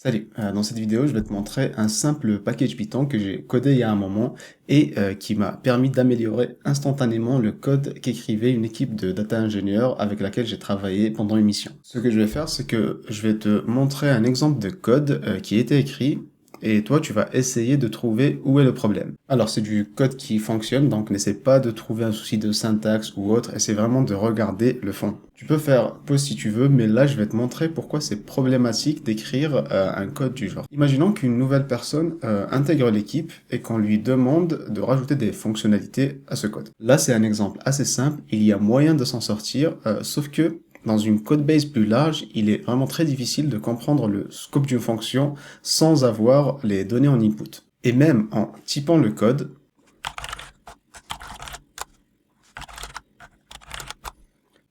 Salut, dans cette vidéo, je vais te montrer un simple package Python que j'ai codé il y a un moment et qui m'a permis d'améliorer instantanément le code qu'écrivait une équipe de data ingénieurs avec laquelle j'ai travaillé pendant une mission. Ce que je vais faire, c'est que je vais te montrer un exemple de code qui a été écrit et toi, tu vas essayer de trouver où est le problème. Alors, c'est du code qui fonctionne, donc n'essaie pas de trouver un souci de syntaxe ou autre, essaie vraiment de regarder le fond. Tu peux faire pause si tu veux, mais là, je vais te montrer pourquoi c'est problématique d'écrire un code du genre. Imaginons qu'une nouvelle personne intègre l'équipe et qu'on lui demande de rajouter des fonctionnalités à ce code. Là, c'est un exemple assez simple, il y a moyen de s'en sortir, sauf que dans une codebase plus large, il est vraiment très difficile de comprendre le scope d'une fonction sans avoir les données en input. Et même en typant le code,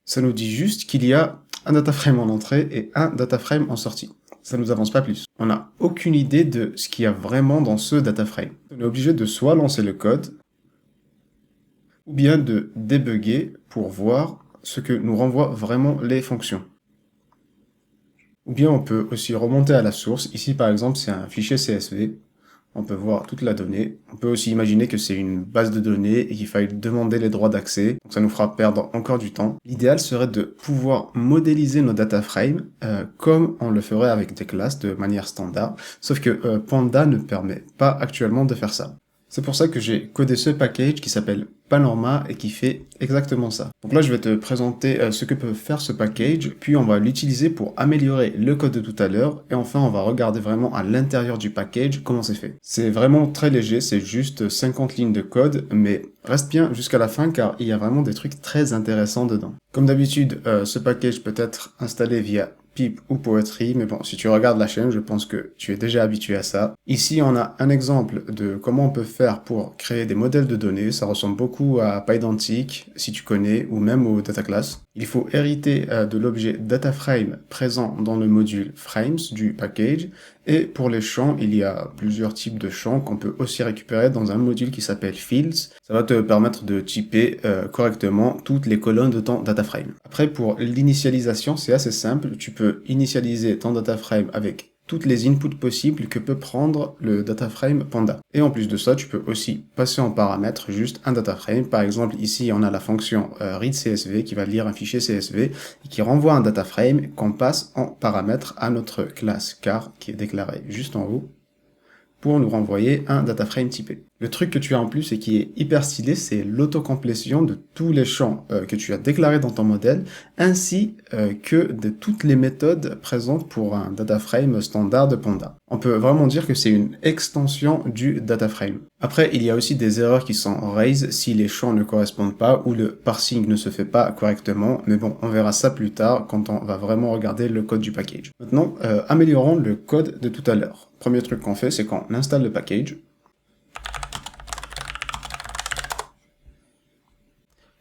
ça nous dit juste qu'il y a un dataframe en entrée et un dataframe en sortie. Ça nous avance pas plus. On n'a aucune idée de ce qu'il y a vraiment dans ce dataframe. On est obligé de soit lancer le code, ou bien de débugger pour voir ce que nous renvoient vraiment les fonctions. Ou bien on peut aussi remonter à la source. Ici par exemple c'est un fichier CSV. On peut voir toute la donnée. On peut aussi imaginer que c'est une base de données et qu'il faille demander les droits d'accès. Donc ça nous fera perdre encore du temps. L'idéal serait de pouvoir modéliser nos data frames comme on le ferait avec des classes de manière standard. Sauf que Panda ne permet pas actuellement de faire ça. C'est pour ça que j'ai codé ce package qui s'appelle Panorama et qui fait exactement ça. Donc là, je vais te présenter ce que peut faire ce package, puis on va l'utiliser pour améliorer le code de tout à l'heure, et enfin, on va regarder vraiment à l'intérieur du package comment c'est fait. C'est vraiment très léger, c'est juste 50 lignes de code, mais reste bien jusqu'à la fin car il y a vraiment des trucs très intéressants dedans. Comme d'habitude, ce package peut être installé via Pip ou Poetry, mais bon, si tu regardes la chaîne, je pense que tu es déjà habitué à ça. Ici, on a un exemple de comment on peut faire pour créer des modèles de données. Ça ressemble beaucoup à Pydantic, si tu connais, ou même au data class. Il faut hériter de l'objet dataframe présent dans le module frames du package. Et pour les champs, il y a plusieurs types de champs qu'on peut aussi récupérer dans un module qui s'appelle fields. Ça va te permettre de typer correctement toutes les colonnes de ton dataframe. Après, pour l'initialisation, c'est assez simple. Tu peux initialiser ton dataframe avec toutes les inputs possibles que peut prendre le dataframe Panda. Et en plus de ça, tu peux aussi passer en paramètre juste un dataframe. Par exemple, ici, on a la fonction readCSV qui va lire un fichier CSV et qui renvoie un dataframe qu'on passe en paramètre à notre classe car qui est déclarée juste en haut pour nous renvoyer un dataframe typé. Le truc que tu as en plus et qui est hyper stylé, c'est l'autocomplétion de tous les champs que tu as déclarés dans ton modèle, ainsi que de toutes les méthodes présentes pour un dataframe standard de Panda. On peut vraiment dire que c'est une extension du dataframe. Après, il y a aussi des erreurs qui sont raised si les champs ne correspondent pas ou le parsing ne se fait pas correctement, mais bon, on verra ça plus tard quand on va vraiment regarder le code du package. Maintenant, améliorons le code de tout à l'heure. Premier truc qu'on fait, c'est qu'on installe le package.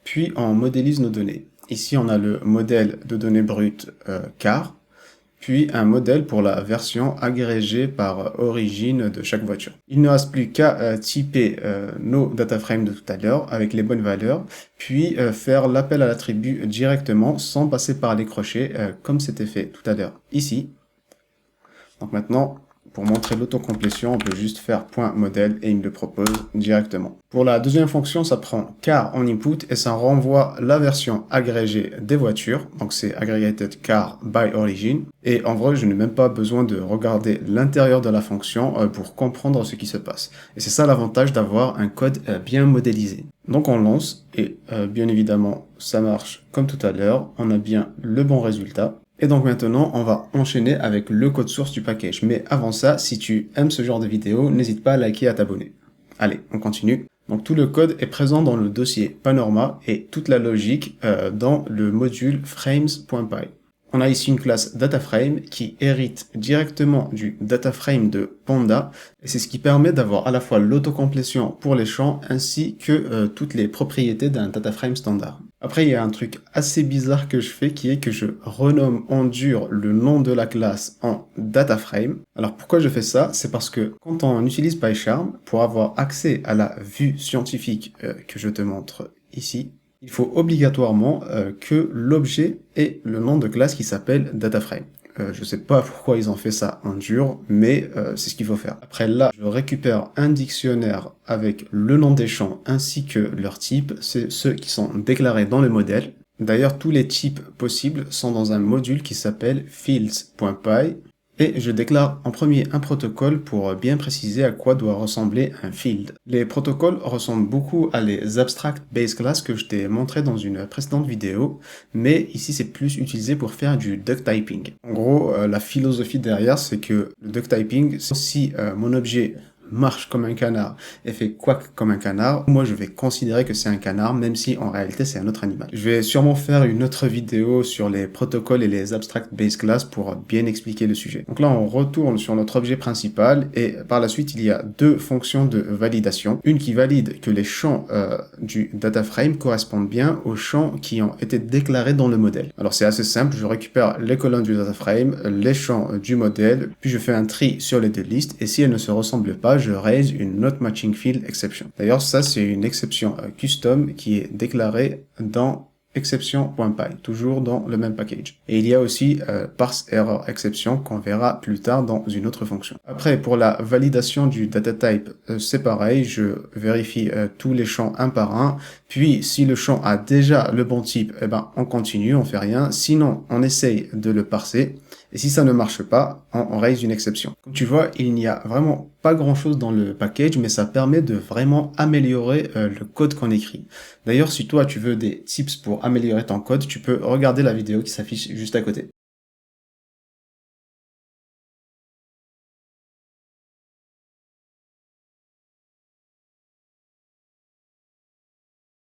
Puis on modélise nos données. Ici, on a le modèle de données brutes car, puis un modèle pour la version agrégée par origine de chaque voiture. Il ne reste plus qu'à typer nos dataframes de tout à l'heure avec les bonnes valeurs, puis faire l'appel à l'attribut directement sans passer par les crochets comme c'était fait tout à l'heure ici. Donc maintenant, pour montrer l'autocomplétion, on peut juste faire .modèle et il me le propose directement. Pour la deuxième fonction, ça prend car en input et ça renvoie la version agrégée des voitures. Donc c'est aggregated car by origin. Et en vrai, je n'ai même pas besoin de regarder l'intérieur de la fonction pour comprendre ce qui se passe. Et c'est ça l'avantage d'avoir un code bien modélisé. Donc on lance et bien évidemment, ça marche comme tout à l'heure. On a bien le bon résultat. Et donc maintenant, on va enchaîner avec le code source du package. Mais avant ça, si tu aimes ce genre de vidéo, n'hésite pas à liker et à t'abonner. Allez, on continue. Donc tout le code est présent dans le dossier Panorama et toute la logique dans le module frames.py. On a ici une classe dataframe qui hérite directement du dataframe de Panda et c'est ce qui permet d'avoir à la fois l'autocomplétion pour les champs ainsi que toutes les propriétés d'un dataframe standard. Après, il y a un truc assez bizarre que je fais qui est que je renomme en dur le nom de la classe en dataframe. Alors pourquoi je fais ça? C'est parce que quand on utilise PyCharm, pour avoir accès à la vue scientifique que je te montre ici, il faut obligatoirement que l'objet ait le nom de classe qui s'appelle dataframe. Je sais pas pourquoi ils ont fait ça en dur, mais c'est ce qu'il faut faire. Après là, je récupère un dictionnaire avec le nom des champs ainsi que leur type, c'est ceux qui sont déclarés dans le modèle. D'ailleurs, tous les types possibles sont dans un module qui s'appelle fields.py et je déclare en premier un protocole pour bien préciser à quoi doit ressembler un field. Les protocoles ressemblent beaucoup à les abstract base class que je t'ai montré dans une précédente vidéo, mais ici c'est plus utilisé pour faire du duck typing. En gros, la philosophie derrière, c'est que le duck typing, si mon objet marche comme un canard et fait quack comme un canard, moi je vais considérer que c'est un canard, même si en réalité c'est un autre animal. Je vais sûrement faire une autre vidéo sur les protocoles et les abstract base class pour bien expliquer le sujet. Donc là on retourne sur notre objet principal et par la suite il y a deux fonctions de validation. Une qui valide que les champs du data frame correspondent bien aux champs qui ont été déclarés dans le modèle. Alors c'est assez simple, je récupère les colonnes du data frame, les champs du modèle, puis je fais un tri sur les deux listes et si elles ne se ressemblent pas, je raise une not matching field exception. D'ailleurs, ça, c'est une exception custom qui est déclarée dans exception.py, toujours dans le même package. Et il y a aussi parse error exception qu'on verra plus tard dans une autre fonction. Après, pour la validation du data type, c'est pareil, je vérifie tous les champs un par un, puis si le champ a déjà le bon type, eh ben, on continue, on fait rien, sinon on essaye de le parser, et si ça ne marche pas, on raise une exception. Comme tu vois, il n'y a vraiment pas grand chose dans le package, mais ça permet de vraiment améliorer le code qu'on écrit. D'ailleurs, si toi tu veux des tips pour améliorer ton code, tu peux regarder la vidéo qui s'affiche juste à côté.